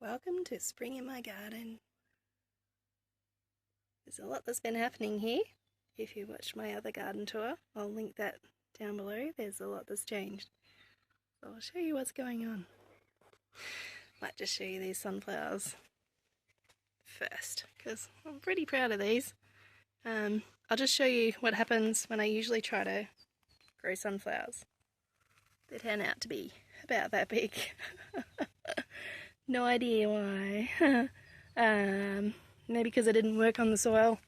Welcome to spring in my garden. There's a lot that's been happening here. If you watched my other garden tour, I'll link that down below. There's a lot that's changed. So I'll show you what's going on. Might just show you these sunflowers first, because I'm pretty proud of these. I'll just show you what happens when I usually try to grow sunflowers. They turn out to be about that big. No idea why. Maybe because I didn't work on the soil.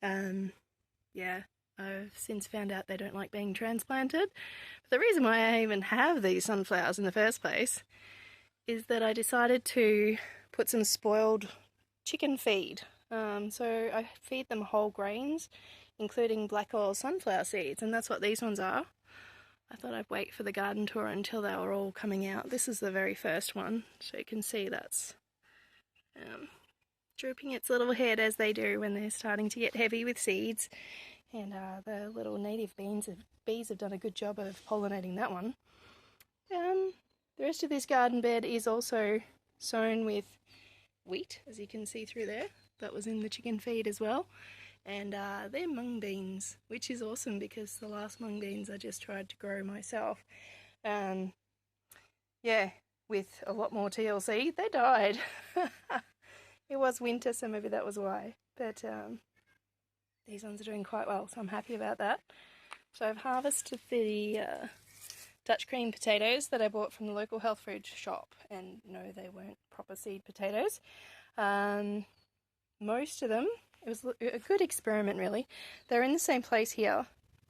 Yeah, I've since found out they don't like being transplanted. But the reason why I even have these sunflowers in the first place is that I decided to put some spoiled chicken feed. So I feed them whole grains, including black oil sunflower seeds, and that's what these ones are. I thought I'd wait for the garden tour until they were all coming out. This is the very first one, so you can see that's drooping its little head as they do when they're starting to get heavy with seeds. And the little native bees have done a good job of pollinating that one. The rest of this garden bed is also sown with wheat, as you can see through there. That was in the chicken feed as well. And they're mung beans, which is awesome because the last mung beans I just tried to grow myself. Yeah, with a lot more TLC, they died. It was winter, so maybe that was why. But these ones are doing quite well, so I'm happy about that. So I've harvested the Dutch cream potatoes that I bought from the local health food shop, and no, they weren't proper seed potatoes. Most of them, it was a good experiment really. They're in the same place here,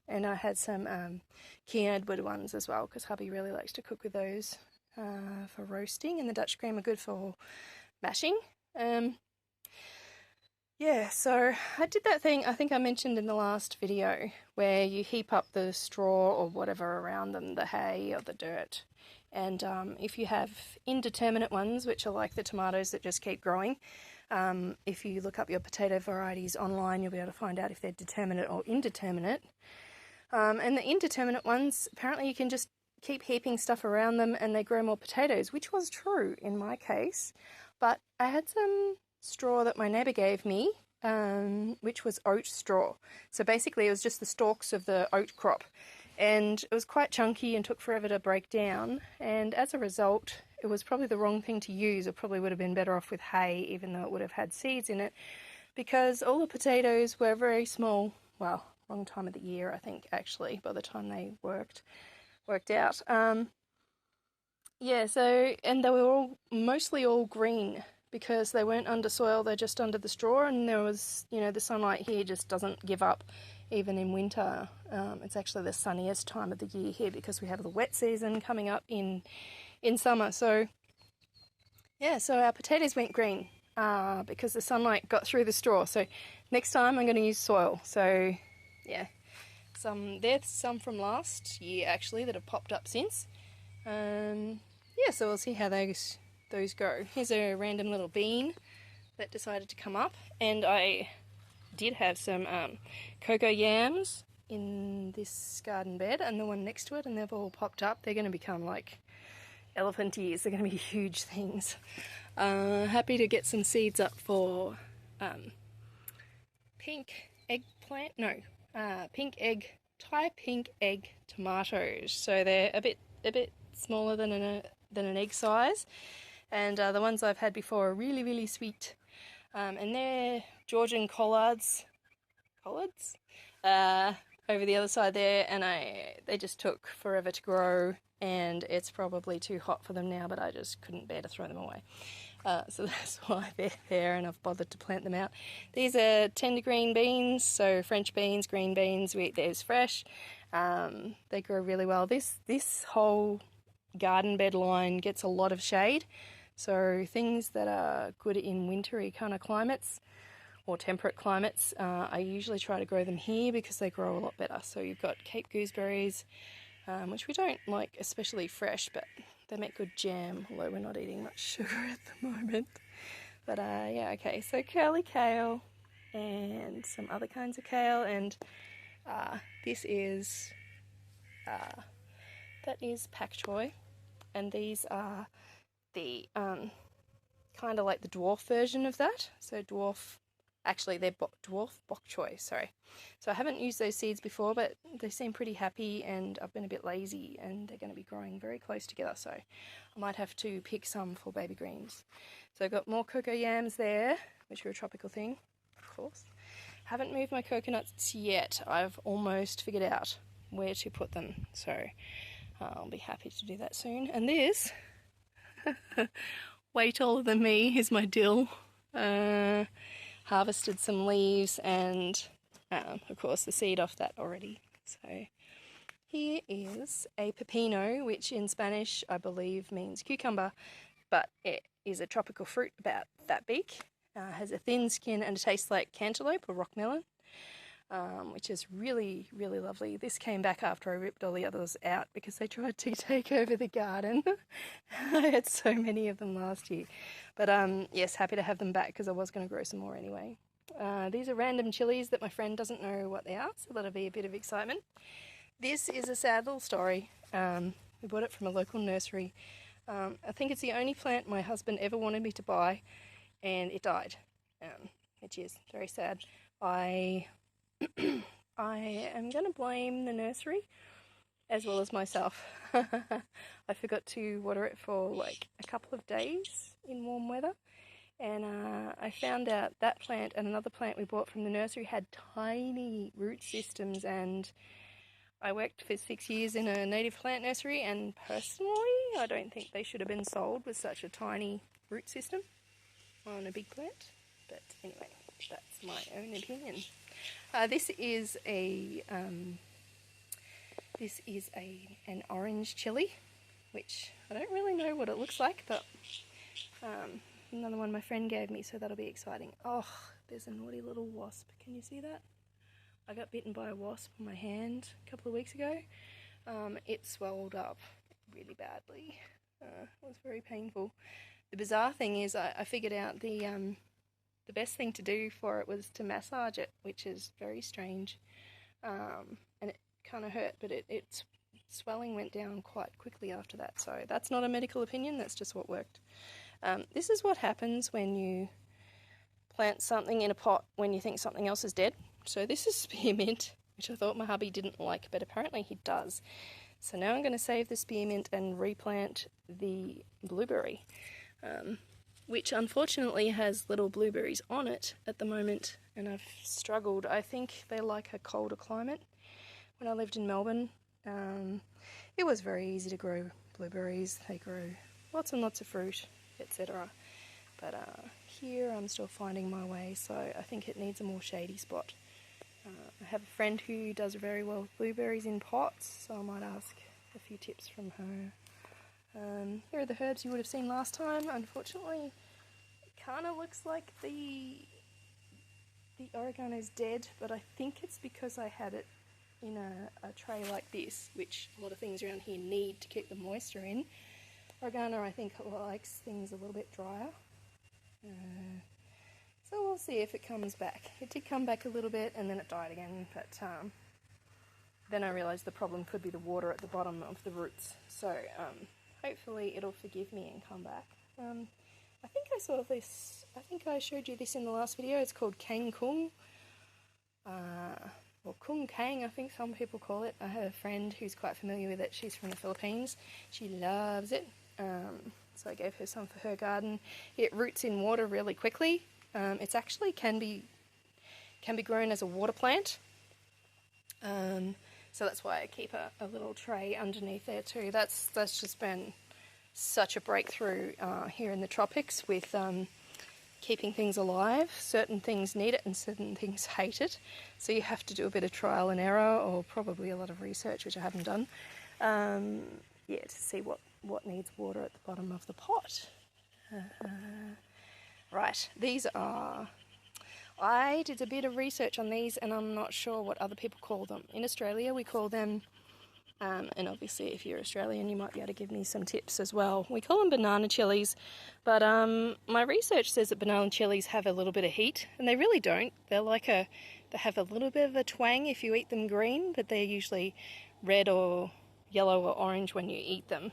and I had some King Edward ones as well because hubby really likes to cook with those for roasting, and the Dutch cream are good for mashing. Yeah, so I did that thing I think I mentioned in the last video where you heap up the straw or whatever around them, the hay or the dirt. And if you have indeterminate ones, which are like the tomatoes that just keep growing, if you look up your potato varieties online, you'll be able to find out if they're determinate or indeterminate. And the indeterminate ones, apparently you can just keep heaping stuff around them and they grow more potatoes, which was true in my case. But I had some straw that my neighbour gave me, which was oat straw. So basically it was just the stalks of the oat crop. And it was quite chunky and took forever to break down. And as a result, it was probably the wrong thing to use. It probably would have been better off with hay, even though it would have had seeds in it, because all the potatoes were very small. Well, wrong time of the year, I think, actually, by the time they worked out. Yeah, so, and they were all mostly all green because they weren't under soil, they're just under the straw, and there was, the sunlight here just doesn't give up even in winter. It's actually the sunniest time of the year here because we have the wet season coming up in summer. So yeah, so our potatoes went green because the sunlight got through the straw. So next time I'm going to use soil. So yeah, there's some from last year actually that have popped up since. Yeah, so we'll see how those go. Here's a random little bean that decided to come up, and I did have some cocoa yams in this garden bed and the one next to it, and they've all popped up. They're going to become like elephant ears. They're going to be huge things. Happy to get some seeds up for pink egg tomatoes. So they're a bit smaller than an egg size, and the ones I've had before are really, really sweet. And they're Georgian collards over the other side there, and they just took forever to grow, and it's probably too hot for them now, but I just couldn't bear to throw them away. So that's why they're there, and I've bothered to plant them out. These are tender green beans, so French beans, green beans, we eat theirs fresh. They grow really well. This whole garden bed line gets a lot of shade, so things that are good in wintry kind of climates or temperate climates, I usually try to grow them here because they grow a lot better. So you've got Cape gooseberries, which we don't like especially fresh, but they make good jam, although we're not eating much sugar at the moment. But yeah, okay, so curly kale and some other kinds of kale, and this is that is pak choy, and these are the kind of like the dwarf version of that. So dwarf, actually they're dwarf bok choy, sorry. So I haven't used those seeds before, but they seem pretty happy, and I've been a bit lazy, and they're going to be growing very close together, so I might have to pick some for baby greens. So I've got more cocoa yams there, which are a tropical thing, of course. Haven't moved my coconuts yet. I've almost figured out where to put them, so I'll be happy to do that soon. And this, way taller than me, is my dill. Harvested some leaves and of course the seed off that already. So here is a pepino, which in Spanish I believe means cucumber, but it is a tropical fruit about that big. Has a thin skin and it tastes like cantaloupe or rock melon, which is really, really lovely. This came back after I ripped all the others out because they tried to take over the garden. I had so many of them last year. But yes, happy to have them back because I was going to grow some more anyway. These are random chilies that my friend doesn't know what they are, so that'll be a bit of excitement. This is a sad little story. We bought it from a local nursery. I think it's the only plant my husband ever wanted me to buy, and it died, which is very sad. I am going to blame the nursery as well as myself. I forgot to water it for like a couple of days in warm weather, and I found out that plant and another plant we bought from the nursery had tiny root systems, and I worked for 6 years in a native plant nursery, and personally I don't think they should have been sold with such a tiny root system on a big plant. But anyway, that's my own opinion. This is an orange chili, which I don't really know what it looks like, but another one my friend gave me, so that'll be exciting. Oh, there's a naughty little wasp. Can you see that? I got bitten by a wasp on my hand a couple of weeks ago. It swelled up really badly. It was very painful. The bizarre thing is I figured out the best thing to do for it was to massage it, which is very strange. And it kind of hurt, but its swelling went down quite quickly after that. So that's not a medical opinion, that's just what worked. This is what happens when you plant something in a pot when you think something else is dead. So this is spearmint, which I thought my hubby didn't like, but apparently he does. So now I'm going to save the spearmint and replant the blueberry, which unfortunately has little blueberries on it at the moment, and I've struggled. I think they like a colder climate. When I lived in Melbourne, it was very easy to grow blueberries. They grow lots and lots of fruit, etc. But here I'm still finding my way, so I think it needs a more shady spot. I have a friend who does very well with blueberries in pots, so I might ask a few tips from her. Here are the herbs you would have seen last time. Unfortunately, it kind of looks like the oregano's dead, but I think it's because I had it in a tray like this, which a lot of things around here need to keep the moisture in. Oregano, I think, likes things a little bit drier. So we'll see if it comes back. It did come back a little bit and then it died again, but then I realised the problem could be the water at the bottom of the roots. So hopefully it'll forgive me and come back. I think I saw this, I think I showed you this in the last video. It's called Kang Kung, or Kung Kang, I think some people call it. I have a friend who's quite familiar with it. She's from the Philippines. She loves it. So I gave her some for her garden. It roots in water really quickly. It's actually can be grown as a water plant. So that's why I keep a little tray underneath there too. That's just been such a breakthrough here in the tropics with keeping things alive. Certain things need it and certain things hate it. So you have to do a bit of trial and error, or probably a lot of research, which I haven't done. To see what needs water at the bottom of the pot. Right, these are... I did a bit of research on these and I'm not sure what other people call them. In Australia we call them, and obviously if you're Australian you might be able to give me some tips as well. We call them banana chilies, but my research says that banana chilies have a little bit of heat, and they really don't. They're they have a little bit of a twang if you eat them green, but they're usually red or yellow or orange when you eat them.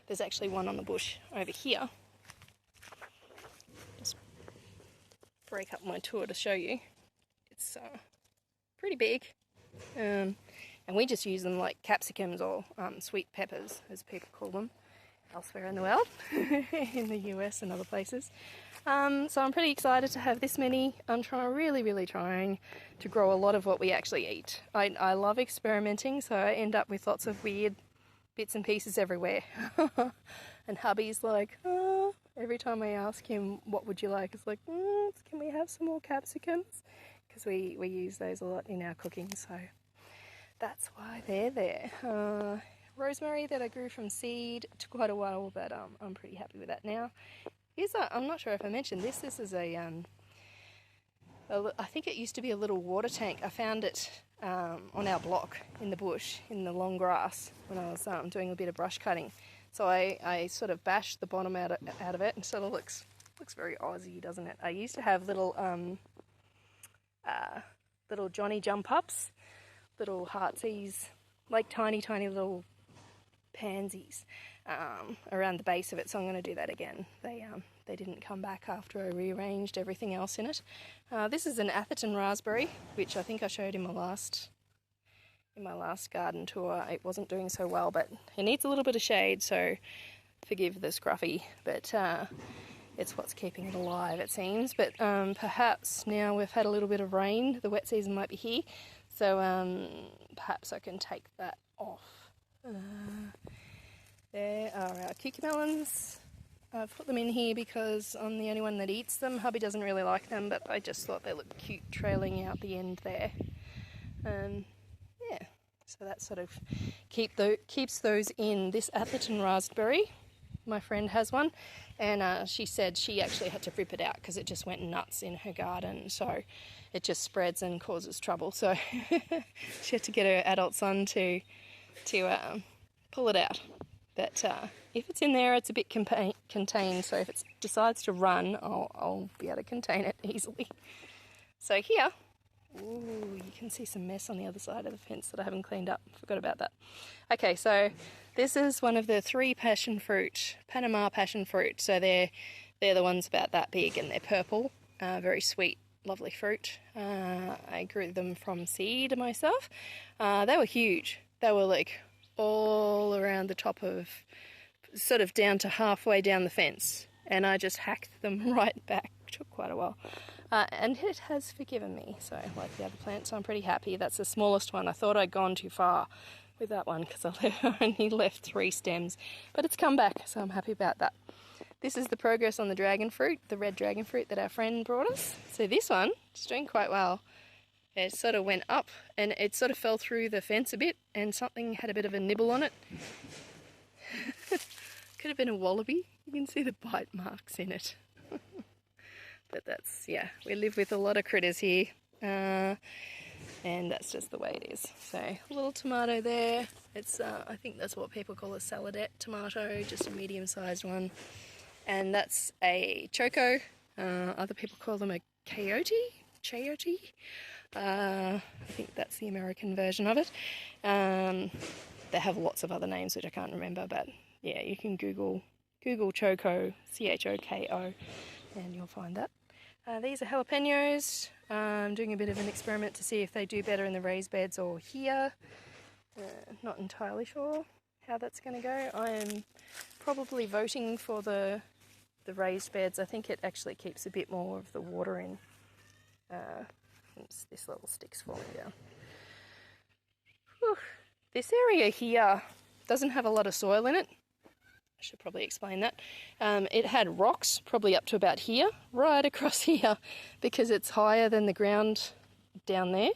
There's actually one on the bush over here. break up my tour to show you. It's pretty big. And we just use them like capsicums or sweet peppers, as people call them elsewhere in the world, in the US and other places. So I'm pretty excited to have this many. I'm really trying to grow a lot of what we actually eat. I love experimenting, so I end up with lots of weird bits and pieces everywhere. And hubby's like, oh, every time I ask him, what would you like? It's like, can we have some more capsicums? Because we use those a lot in our cooking, so that's why they're there. Rosemary that I grew from seed took quite a while, but I'm pretty happy with that now. I'm not sure if I mentioned this. This is I think it used to be a little water tank. I found it on our block in the bush, in the long grass, when I was doing a bit of brush cutting. So I sort of bashed the bottom out of it, and sort of looks very Aussie, doesn't it? I used to have little Johnny jump ups, little heartsies, like tiny little pansies around the base of it, so I'm going to do that again. They didn't come back after I rearranged everything else in it. This is an Atherton raspberry, which I think I showed in my last garden tour. It wasn't doing so well, but it needs a little bit of shade, so forgive the scruffy, but it's what's keeping it alive, it seems. But perhaps now we've had a little bit of rain, the wet season might be here, so perhaps I can take that off. There are our cucamelons. I've put them in here because I'm the only one that eats them. Hubby doesn't really like them, but I just thought they looked cute trailing out the end there. Yeah, so that sort of keeps those in. This Atherton raspberry, my friend has one, and she said she actually had to rip it out because it just went nuts in her garden, so it just spreads and causes trouble. So she had to get her adult son to pull it out. But if it's in there, it's a bit contained, so if it decides to run, I'll be able to contain it easily. So here, ooh, you can see some mess on the other side of the fence that I haven't cleaned up. Forgot about that. Okay, so this is one of the 3 passion fruit, Panama passion fruit. So they're the ones about that big, and they're purple, very sweet, lovely fruit. I grew them from seed myself. They were huge. They were like all around the top of, sort of down to halfway down the fence, and I just hacked them right back. It took quite a while, and it has forgiven me, so like the other plants, so I'm pretty happy. That's the smallest one. I thought I'd gone too far with that one because I only left 3 stems, but it's come back, so I'm happy about that. This is the progress on the dragon fruit, the red dragon fruit that our friend brought us. So this one is doing quite well. It sort of went up and it sort of fell through the fence a bit, and something had a bit of a nibble on it. Could have been a wallaby. You can see the bite marks in it. But that's, yeah, we live with a lot of critters here, and that's just the way it is. So a little tomato there. It's I think that's what people call a saladette tomato, just a medium-sized one. And that's a choco. Other people call them a chayote. I think that's the American version of it. They have lots of other names which I can't remember, but yeah, you can Google Choco, Choko, and you'll find that. These are jalapenos. I'm doing a bit of an experiment to see if they do better in the raised beds or here. Not entirely sure how that's going to go. I am probably voting for the raised beds. I think it actually keeps a bit more of the water in. Oops, this little stick's falling down. Whew. This area here doesn't have a lot of soil in it. I should probably explain that. It had rocks probably up to about here, right across here, because it's higher than the ground down there.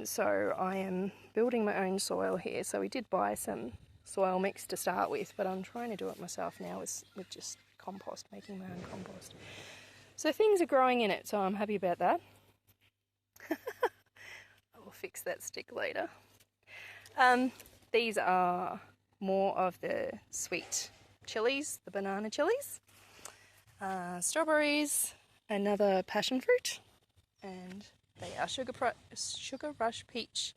So I am building my own soil here. So we did buy some soil mix to start with, but I'm trying to do it myself now with just compost, making my own compost. So things are growing in it, so I'm happy about that. I will fix that stick later. These are more of the sweet chilies, the banana chilies. Strawberries, another passion fruit, and they are sugar rush peach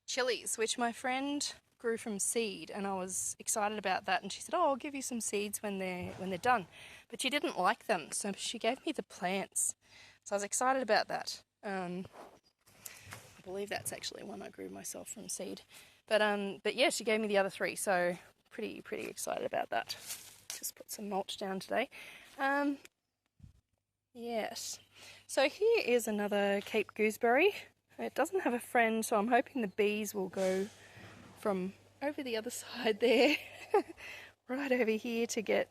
chilies, which my friend grew from seed, and I was excited about that. And she said, "Oh, I'll give you some seeds when they're done." But she didn't like them, so she gave me the plants. So I was excited about that. I believe that's actually one I grew myself from seed. But yeah, she gave me the other 3, so pretty excited about that. Just put some mulch down today. Yes. So here is another Cape gooseberry. It doesn't have a friend, so I'm hoping the bees will go from over the other side there right over here to get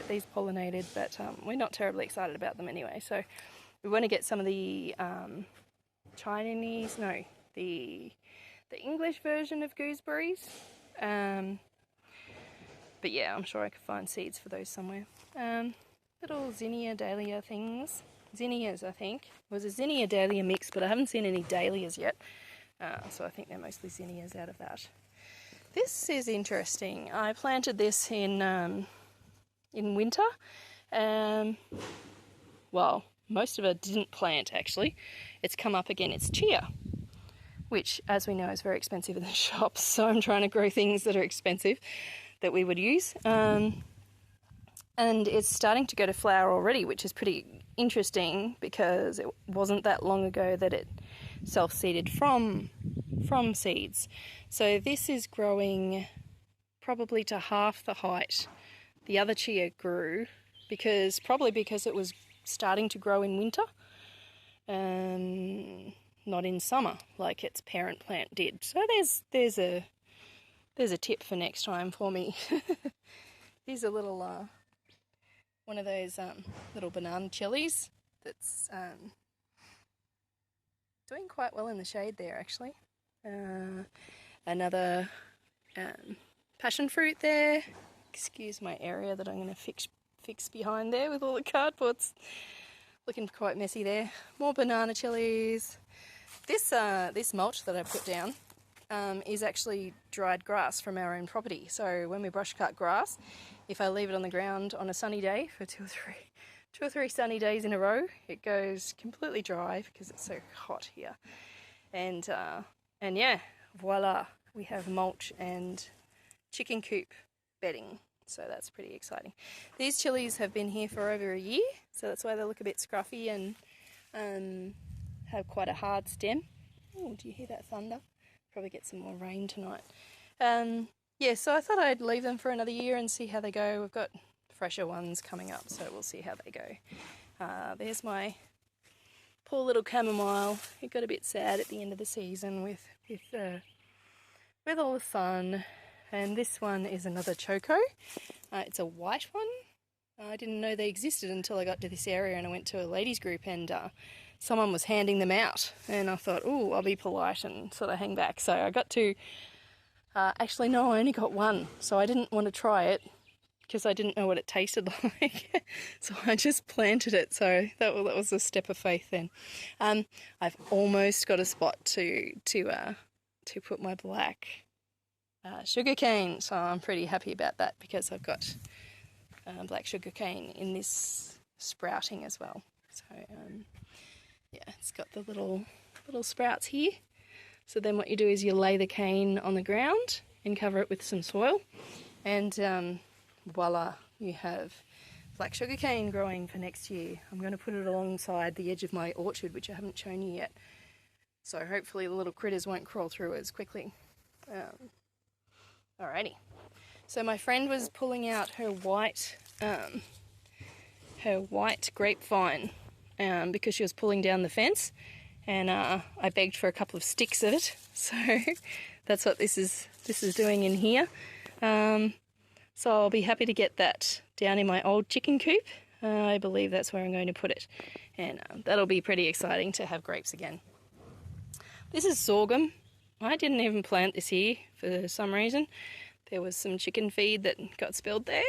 these pollinated, but we're not terribly excited about them anyway. So we want to get some of the the English version of gooseberries. But yeah, I'm sure I could find seeds for those somewhere. Little zinnia dahlia things. Zinnias, I think. It was a zinnia dahlia mix, but I haven't seen any dahlias yet. So I think they're mostly zinnias out of that. This is interesting. I planted this in winter. Well, most of it didn't plant actually. It's come up again. It's chia, which, as we know, is very expensive in the shops. So I'm trying to grow things that are expensive that we would use. And it's starting to go to flower already, which is pretty interesting because it wasn't that long ago that it self-seeded from seeds. So this is growing probably to half the height the other chia grew, probably because it was starting to grow in winter, not in summer like its parent plant did. So there's a tip for next time for me. Here's a little one of those little banana chilies that's doing quite well in the shade there actually. Another passion fruit there. Excuse my area that I'm going to fix behind there with all the cardboards. Looking quite messy there. More banana chilies. This mulch that I put down is actually dried grass from our own property. So when we brush cut grass, if I leave it on the ground on a sunny day for two or three sunny days in a row, it goes completely dry because it's so hot here. And yeah, voila, we have mulch and chicken coop bedding. So that's pretty exciting. These chilies have been here for over a year, so that's why they look a bit scruffy and have quite a hard stem. Oh, do you hear that thunder? Probably get some more rain tonight. Yeah, so I thought I'd leave them for another year and see how they go. We've got fresher ones coming up, so we'll see how they go. There's my poor little chamomile. It got a bit sad at the end of the season with all the sun. And this one is another choco. It's a white one. I didn't know they existed until I got to this area and I went to a ladies group and someone was handing them out. And I thought, oh, I'll be polite and sort of hang back. So I got to... actually, no, I only got one. So I didn't want to try it because I didn't know what it tasted like. So I just planted it. So that was a step of faith then. I've almost got a spot to put my black sugar cane, so I'm pretty happy about that because I've got black sugar cane in this sprouting as well. So yeah, it's got the little sprouts here. So then what you do is you lay the cane on the ground and cover it with some soil, and voila, you have black sugar cane growing for next year. I'm going to put it alongside the edge of my orchard, which I haven't shown you yet. So hopefully the little critters won't crawl through as quickly. Alrighty, so my friend was pulling out her white grapevine because she was pulling down the fence, and I begged for a couple of sticks of it. So that's what this is doing in here. So I'll be happy to get that down in my old chicken coop. I believe that's where I'm going to put it, and that'll be pretty exciting to have grapes again. This is sorghum. I didn't even plant this here for some reason. There was some chicken feed that got spilled there.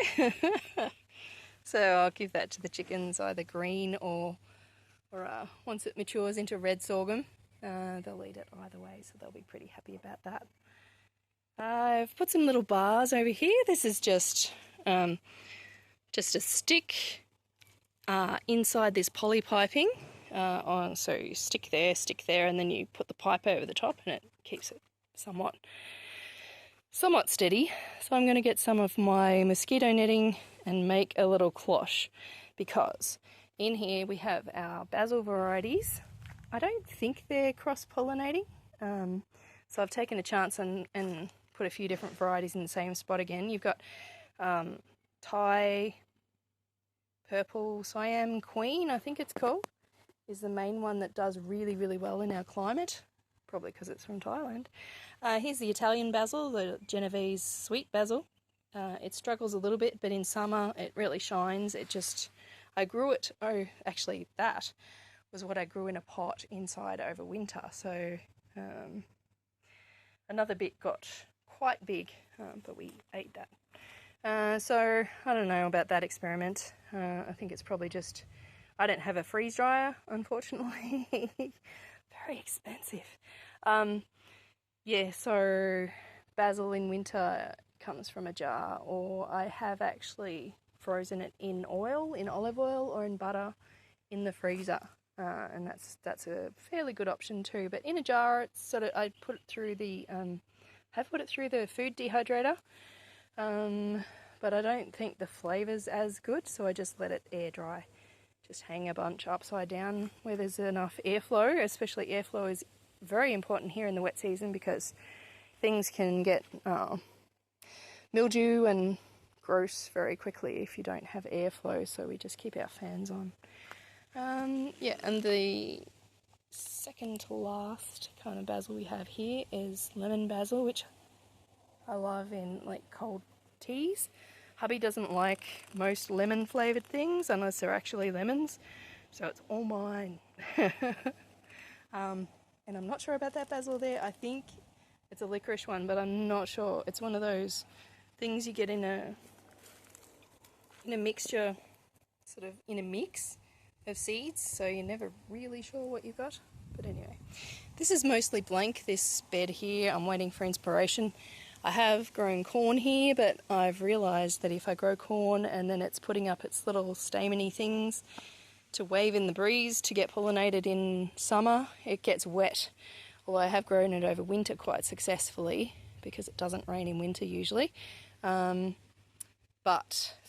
So I'll give that to the chickens, either green or once it matures into red sorghum. They'll eat it either way, so they'll be pretty happy about that. I've put some little bars over here. This is just a stick inside this poly piping. So you stick there, and then you put the pipe over the top and it keeps it somewhat somewhat steady. So I'm going to get some of my mosquito netting and make a little cloche, because in here we have our basil varieties. I don't think they're cross-pollinating, so I've taken a chance and put a few different varieties in the same spot again. You've got Thai Purple Siam Queen, I think it's called, is the main one that does really, really well in our climate, probably because it's from Thailand. Here's the Italian basil, the Genovese sweet basil. It struggles a little bit, but in summer it really shines. I grew it, actually that was what I grew in a pot inside over winter. So another bit got quite big, but we ate that. So I don't know about that experiment. I think it's probably just, I don't have a freeze dryer, unfortunately. Very expensive. Yeah, so basil in winter comes from a jar, or I have actually frozen it in oil, in olive oil or in butter in the freezer. And that's a fairly good option too. But in a jar, it's sort of, I put it through the, have put it through the food dehydrator. But I don't think the flavour's as good, so I just let it air dry. Just hang a bunch upside down where there's enough airflow. Especially airflow is very important here in the wet season, because things can get mildew and gross very quickly if you don't have airflow, so we just keep our fans on. Yeah, and the second to last kind of basil we have here is lemon basil, which I love in like cold teas. Hubby doesn't like most lemon flavoured things unless they're actually lemons, so it's all mine. And I'm not sure about that basil there. I think it's a licorice one, but I'm not sure. It's one of those things you get in a mixture, sort of in a mix of seeds, so you're never really sure what you've got. But anyway, this is mostly blank, this bed here. I'm waiting for inspiration. I have grown corn here, but I've realised that if I grow corn and then it's putting up its little stameny things to wave in the breeze to get pollinated in summer, it gets wet. Although I have grown it over winter quite successfully, because it doesn't rain in winter usually. But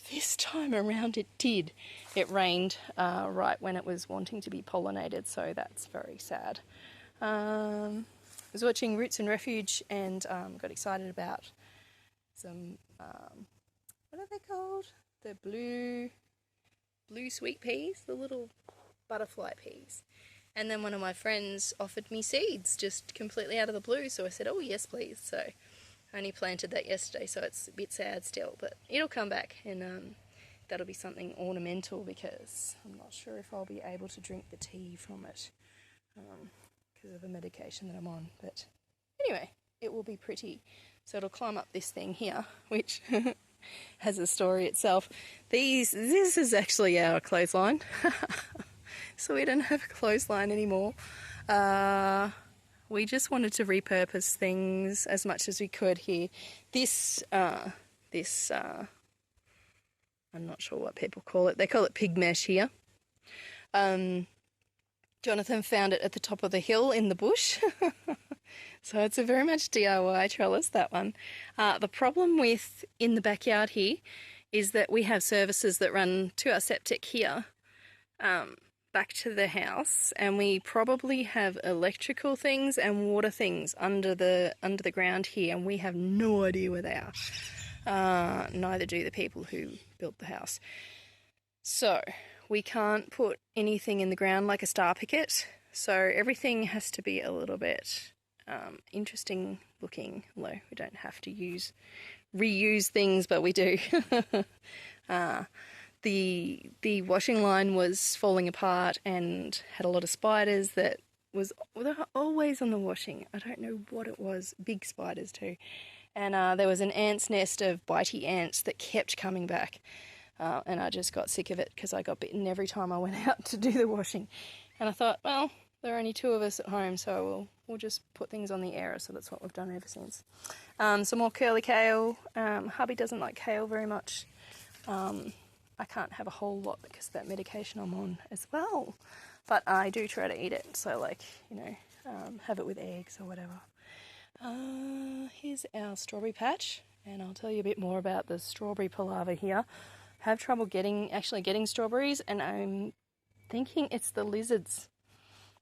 this time around it did. It rained right when it was wanting to be pollinated, so that's very sad. I was watching Roots and Refuge and got excited about some, what are they called? The blue sweet peas, the little butterfly peas. And then one of my friends offered me seeds just completely out of the blue, so I said, oh yes please. So I only planted that yesterday, so it's a bit sad still, but it'll come back, and that'll be something ornamental, because I'm not sure if I'll be able to drink the tea from it because of the medication that I'm on. But anyway, it will be pretty. So it'll climb up this thing here, which has a story itself. This is actually our clothesline. So we don't have a clothesline anymore. We just wanted to repurpose things as much as we could here. This, I'm not sure what people call it. They call it pig mesh here. Jonathan found it at the top of the hill in the bush. So it's a very much DIY trellis, that one. The problem with in the backyard here is that we have services that run to our septic here, back to the house, and we probably have electrical things and water things under the ground here, and we have no idea where they are. Neither do the people who built the house. So we can't put anything in the ground like a star picket, so everything has to be a little bit interesting looking, although we don't have to reuse things, but we do. The washing line was falling apart and had a lot of spiders that were always on the washing. I don't know what it was, big spiders too. And there was an ant's nest of bitey ants that kept coming back. And I just got sick of it because I got bitten every time I went out to do the washing. And I thought, well, there are only two of us at home, so we'll just put things on the air. So that's what we've done ever since. Some more curly kale. Hubby doesn't like kale very much. I can't have a whole lot because of that medication I'm on as well. But I do try to eat it, so like, have it with eggs or whatever. Here's our strawberry patch, and I'll tell you a bit more about the strawberry palaver here. I have trouble actually getting strawberries, and I'm thinking it's the lizards,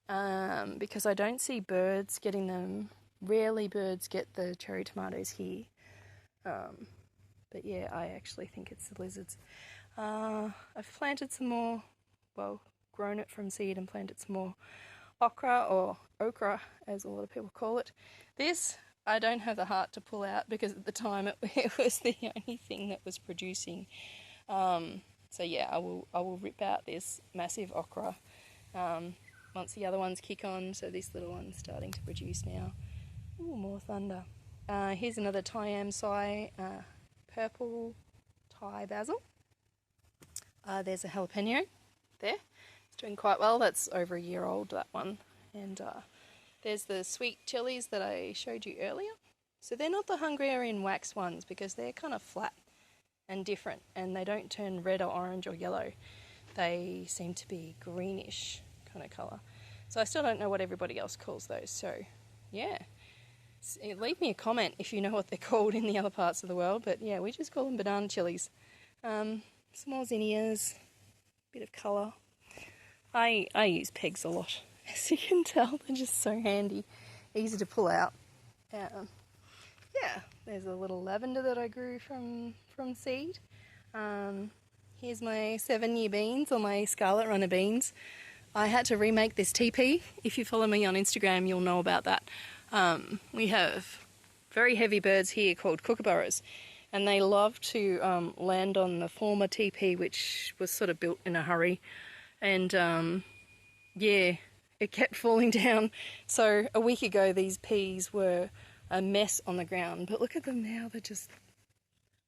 because I don't see birds getting them. Rarely birds get the cherry tomatoes here, but yeah, I actually think it's the lizards. I've planted some more, well, grown it from seed and planted some more okra, or okra as a lot of people call it. This I don't have the heart to pull out because at the time it was the only thing that was producing. So yeah, I will rip out this massive okra once the other ones kick on. So this little one's starting to produce now. Ooh, more thunder. Here's another Thai Sai, purple Thai basil. There's a jalapeno there. It's doing quite well. That's over a year old, that one. And there's the sweet chilies that I showed you earlier. So they're not the Hungarian wax ones because they're kind of flat and different, and they don't turn red or orange or yellow. They seem to be greenish kind of colour. So I still don't know what everybody else calls those. So yeah, leave me a comment if you know what they're called in the other parts of the world. But yeah, we just call them banana chilies. Some more zinnias, bit of colour. I use pegs a lot, as you can tell. They're just so handy, easy to pull out. Yeah, there's a little lavender that I grew from seed. Here's my 7-year beans, or my scarlet runner beans. I had to remake this teepee. If you follow me on Instagram, you'll know about that. We have very heavy birds here called kookaburras, and they love to land on the former teepee, which was sort of built in a hurry. And yeah, it kept falling down. So a week ago, these peas were a mess on the ground, but look at them now. I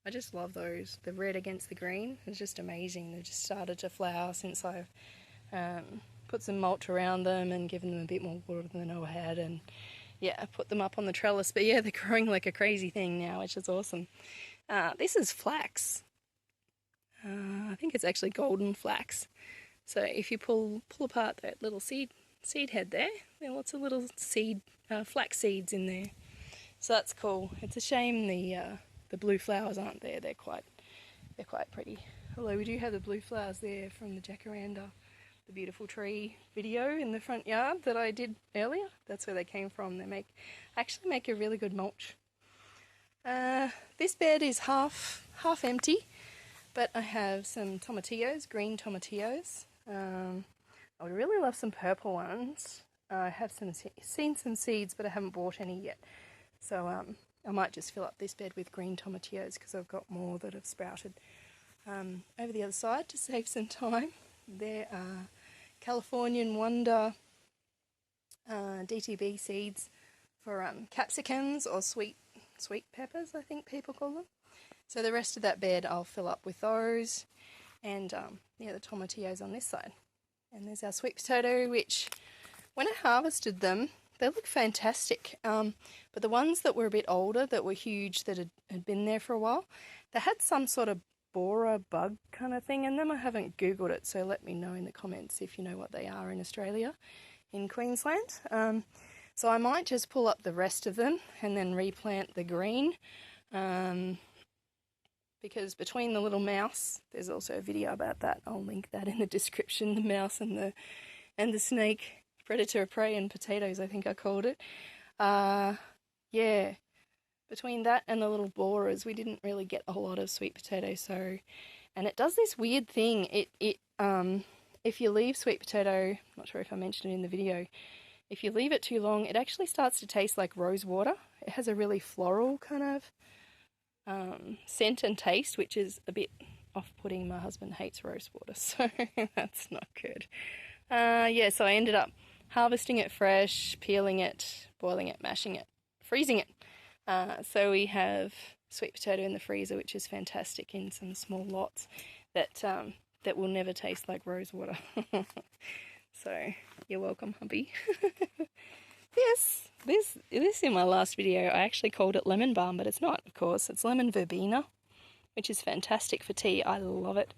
just love those. The red against the green. It's just amazing. They've just started to flower since I've put some mulch around them and given them a bit more water than I had, and yeah, I put them up on the trellis. But yeah, they're growing like a crazy thing now, which is awesome. This is flax. I think it's actually golden flax. So if you pull apart that little seed head there are lots of little flax seeds in there. So that's cool. It's a shame the blue flowers aren't there. They're quite pretty. Although we do have the blue flowers there from the jacaranda, the beautiful tree video in the front yard that I did earlier. That's where they came from. They actually make a really good mulch. This bed is half empty, but I have some tomatillos, green tomatillos. I would really love some purple ones. I have seen some seeds, but I haven't bought any yet. So I might just fill up this bed with green tomatillos because I've got more that have sprouted. Over the other side, to save some time, there are Californian Wonder DTB seeds for capsicums, or sweet peppers, I think people call them. So the rest of that bed I'll fill up with those, and yeah, the tomatillos on this side. And there's our sweet potato, which when I harvested them, they look fantastic. But the ones that were a bit older, that were huge, that had been there for a while, they had some sort of borer bug kind of thing in them. I haven't Googled it, so let me know in the comments if you know what they are in Australia, in Queensland. So I might just pull up the rest of them and then replant the green. Because between the little mouse, there's also a video about that. I'll link that in the description. The mouse and the snake, predator of prey and potatoes, I think I called it. Yeah, between that and the little borers, we didn't really get a lot of sweet potato. So, and it does this weird thing. If you leave sweet potato, I'm not sure if I mentioned it in the video, if you leave it too long, it actually starts to taste like rose water. It has a really floral kind of scent and taste, which is a bit off-putting. My husband hates rose water, so that's not good. Yeah, so I ended up harvesting it fresh, peeling it, boiling it, mashing it, freezing it. So we have sweet potato in the freezer, which is fantastic, in some small lots that will never taste like rose water. So you're welcome, hubby. This in my last video, I actually called it lemon balm, but it's not, of course. It's lemon verbena, which is fantastic for tea. I love it.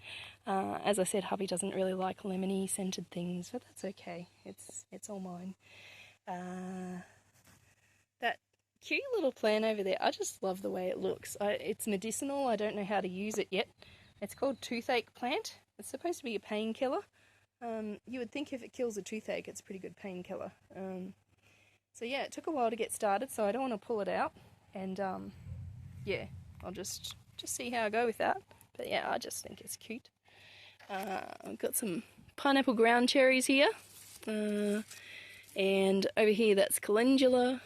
As I said, hubby doesn't really like lemony scented things, but that's okay. It's all mine. That cute little plant over there. I just love the way it looks. It's medicinal. I don't know how to use it yet. It's called toothache plant. It's supposed to be a painkiller. You would think if it kills a toothache, it's a pretty good painkiller. So yeah, it took a while to get started, so I don't want to pull it out. And yeah, I'll just see how I go with that. But yeah, I just think it's cute. I've got some pineapple ground cherries here. And over here, that's calendula.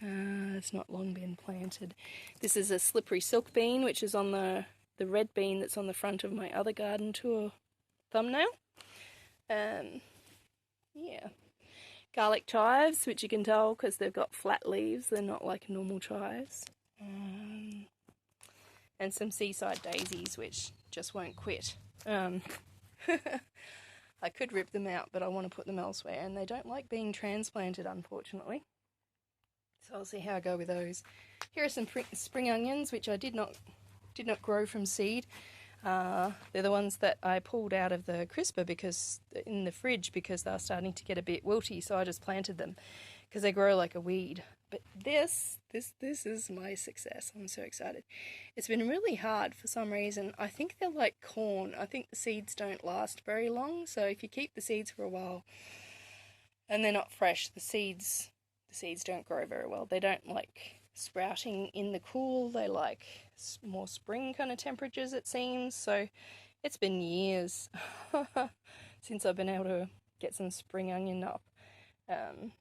It's not long been planted. This is a slippery silk bean, which is on the red bean that's on the front of my other garden tour thumbnail. Yeah. Garlic chives, which you can tell because they've got flat leaves. They're not like normal chives. And some seaside daisies, which just won't quit. I could rip them out, but I want to put them elsewhere, and they don't like being transplanted, unfortunately. So I'll see how I go with those. Here are some spring onions, which I did not grow from seed. They're the ones that I pulled out of the crisper in the fridge because they were starting to get a bit wilty, so I just planted them because they grow like a weed. But this is my success. I'm so excited. It's been really hard for some reason. I think they're like corn. I think the seeds don't last very long, so if you keep the seeds for a while and they're not fresh, the seeds don't grow very well. They don't like sprouting in the cool. They like more spring kind of temperatures, it seems. So it's been years since I've been able to get some spring onion up.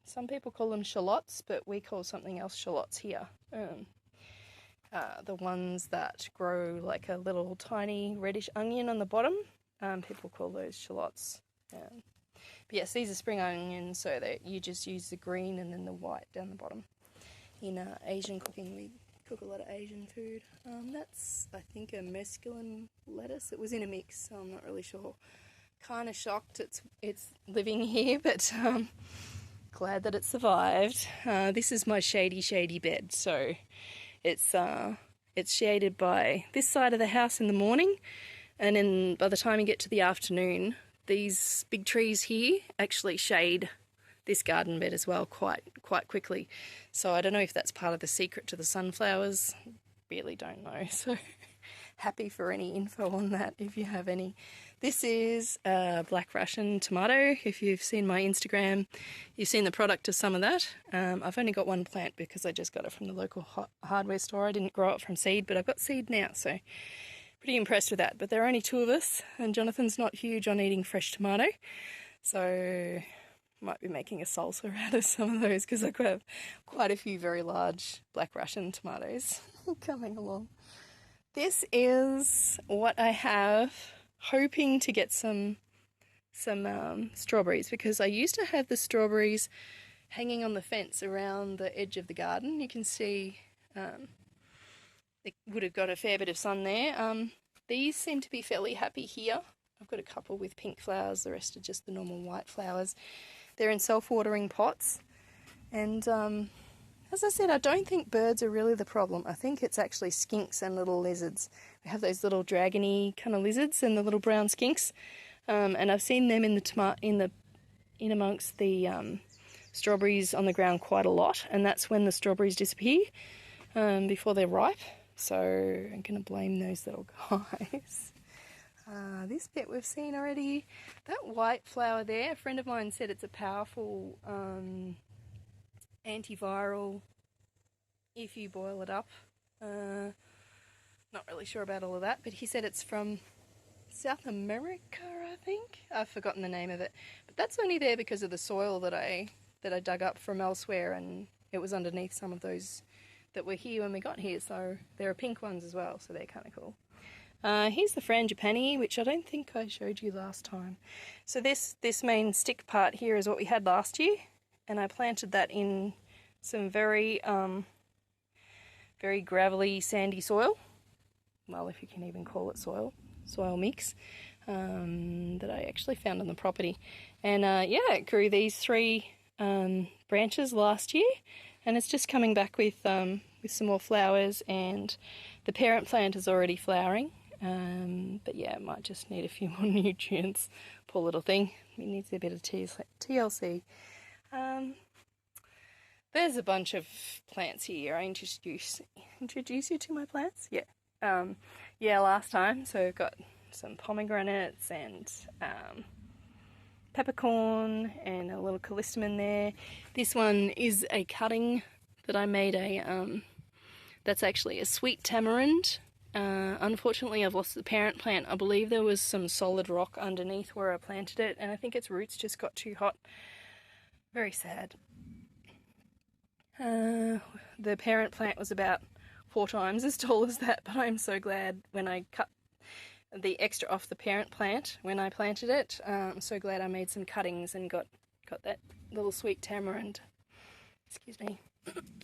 Some people call them shallots, but we call something else shallots here. The ones that grow like a little tiny reddish onion on the bottom, people call those shallots. But yes, these are spring onions, so that you just use the green and then the white down the bottom. In Asian cooking, we cook a lot of Asian food. That's, I think, a mesclun lettuce. It was in a mix, so I'm not really sure. Kind of shocked it's living here, but glad that it survived. This is my shady bed, so it's shaded by this side of the house in the morning, and then by the time you get to the afternoon, these big trees here actually shade this garden bed as well quite quickly. So I don't know if that's part of the secret to the sunflowers. Really don't know. So happy for any info on that if you have any. This is a Black Russian tomato. If you've seen my Instagram, you've seen the product of some of that. I've only got one plant because I just got it from the local hardware store. I didn't grow it from seed, but I've got seed now, so pretty impressed with that. But there are only two of us, and Jonathan's not huge on eating fresh tomato, so might be making a salsa out of some of those because I have quite a few very large Black Russian tomatoes coming along. This is what I have, hoping to get some strawberries, because I used to have the strawberries hanging on the fence around the edge of the garden. You can see it would have got a fair bit of sun there. These seem to be fairly happy here. I've got a couple with pink flowers, the rest are just the normal white flowers. They're in self-watering pots, and as I said, I don't think birds are really the problem. I think it's actually skinks and little lizards. We have those little dragony kind of lizards and the little brown skinks, and I've seen them in amongst the strawberries on the ground quite a lot, and that's when the strawberries disappear before they're ripe. So I'm going to blame those little guys. This bit we've seen already. That white flower there, a friend of mine said it's a powerful antiviral if you boil it up. Not really sure about all of that, but he said it's from South America, I think. I've forgotten the name of it. But that's only there because of the soil that I dug up from elsewhere, and it was underneath some of those that were here when we got here. So there are pink ones as well, so they're kind of cool. Here's the frangipani, which I don't think I showed you last time. So this main stick part here is what we had last year, and I planted that in some very gravelly, sandy soil. Well, if you can even call it soil mix, that I actually found on the property. And yeah, it grew these 3 branches last year, and it's just coming back with some more flowers, and the parent plant is already flowering. But yeah, it might just need a few more nutrients. Poor little thing. It needs a bit of TLC. There's a bunch of plants here. I introduce you to my plants? Yeah. Yeah, last time. So I've got some pomegranates and peppercorn and a little callistemon there. This one is a cutting that I made that's actually a sweet tamarind. Unfortunately, I've lost the parent plant. I believe there was some solid rock underneath where I planted it, and I think its roots just got too hot. Very sad. The parent plant was about 4 times as tall as that, but I'm so glad when I cut the extra off the parent plant when I planted it. I'm so glad I made some cuttings and got that little sweet tamarind. Excuse me.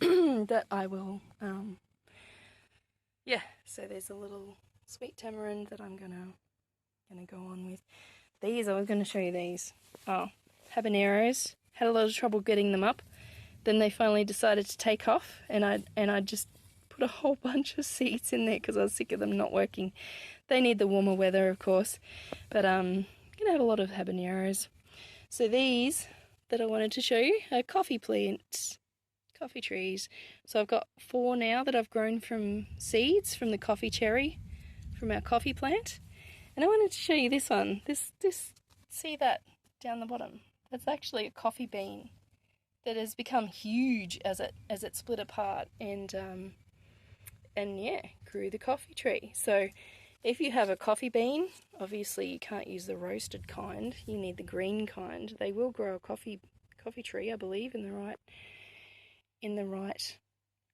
That I will. Yeah. So there's a little sweet tamarind that I'm gonna go on with. These I was gonna show you these. Oh, habaneros. Had a lot of trouble getting them up. Then they finally decided to take off, and I just put a whole bunch of seeds in there because I was sick of them not working. They need the warmer weather, of course, but I'm gonna have a lot of habaneros. So these that I wanted to show you are coffee plants, coffee trees. So I've got 4 now that I've grown from seeds from the coffee cherry from our coffee plant, and I wanted to show you this one. This see that down the bottom? That's actually a coffee bean that has become huge as it split apart and yeah, grew the coffee tree. So if you have a coffee bean, obviously you can't use the roasted kind. You need the green kind. They will grow a coffee tree, I believe, in the right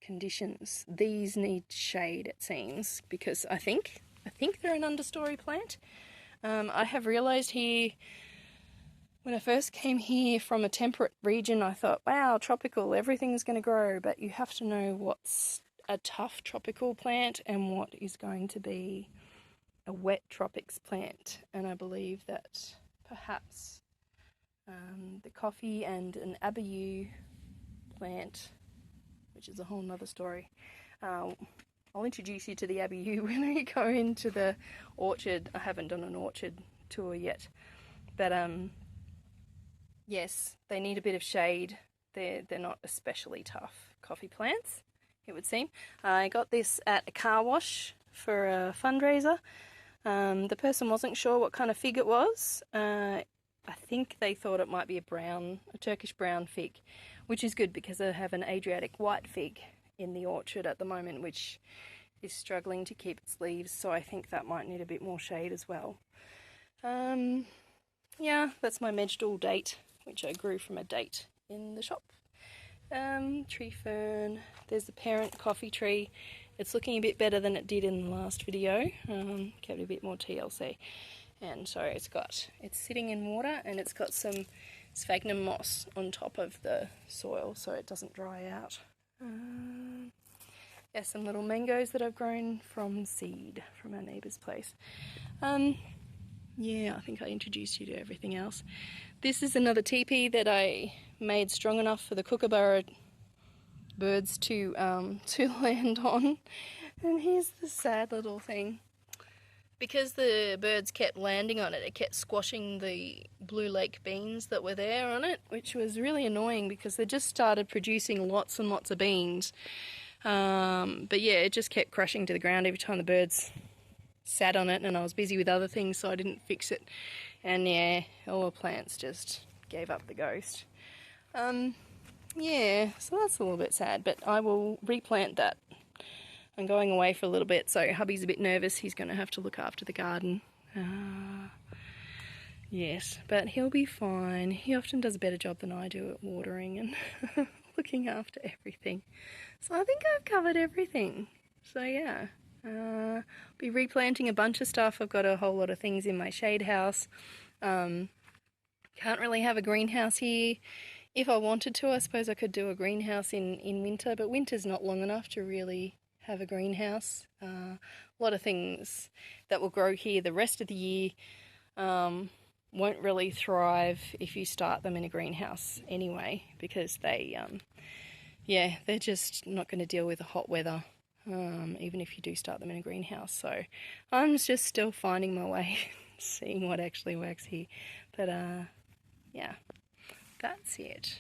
conditions. These need shade, it seems, because I think they're an understory plant. I have realised here, when I first came here from a temperate region, I thought, wow, tropical, everything's going to grow, but you have to know what's a tough tropical plant and what is going to be a wet tropics plant. And I believe that perhaps the coffee and an abayou plant, which is a whole nother story. I'll introduce you to the abayou when we go into the orchard. I haven't done an orchard tour yet, but yes, they need a bit of shade. They're not especially tough coffee plants, it would seem. I got this at a car wash for a fundraiser. The person wasn't sure what kind of fig it was. I think they thought it might be a Turkish brown fig, which is good because I have an Adriatic white fig in the orchard at the moment, which is struggling to keep its leaves, so I think that might need a bit more shade as well. Yeah, that's my Megdal date, which I grew from a date in the shop. Tree fern. There's the parent coffee tree. It's looking a bit better than it did in the last video. Kept a bit more TLC. And so it's sitting in water, and it's got some sphagnum moss on top of the soil so it doesn't dry out. Yeah, some little mangoes that I've grown from seed from our neighbour's place. Yeah, I think I introduced you to everything else. This is another teepee that I made strong enough for the kookaburra birds to land on. And here's the sad little thing. Because the birds kept landing on it, it kept squashing the blue lake beans that were there on it, which was really annoying because they just started producing lots and lots of beans. But yeah, it just kept crashing to the ground every time the birds sat on it, and I was busy with other things, so I didn't fix it. And yeah, all the plants just gave up the ghost. Yeah, so that's a little bit sad, but I will replant that. I'm going away for a little bit, so hubby's a bit nervous. He's going to have to look after the garden. Yes, but he'll be fine. He often does a better job than I do at watering and looking after everything. So I think I've covered everything. So yeah, be replanting a bunch of stuff. I've got a whole lot of things in my shade house. Can't really have a greenhouse here. If I wanted to, I suppose I could do a greenhouse in winter, but winter's not long enough to really have a greenhouse. A lot of things that will grow here the rest of the year won't really thrive if you start them in a greenhouse anyway, because they're just not going to deal with the hot weather, even if you do start them in a greenhouse. So I'm just still finding my way, seeing what actually works here. But yeah, that's it.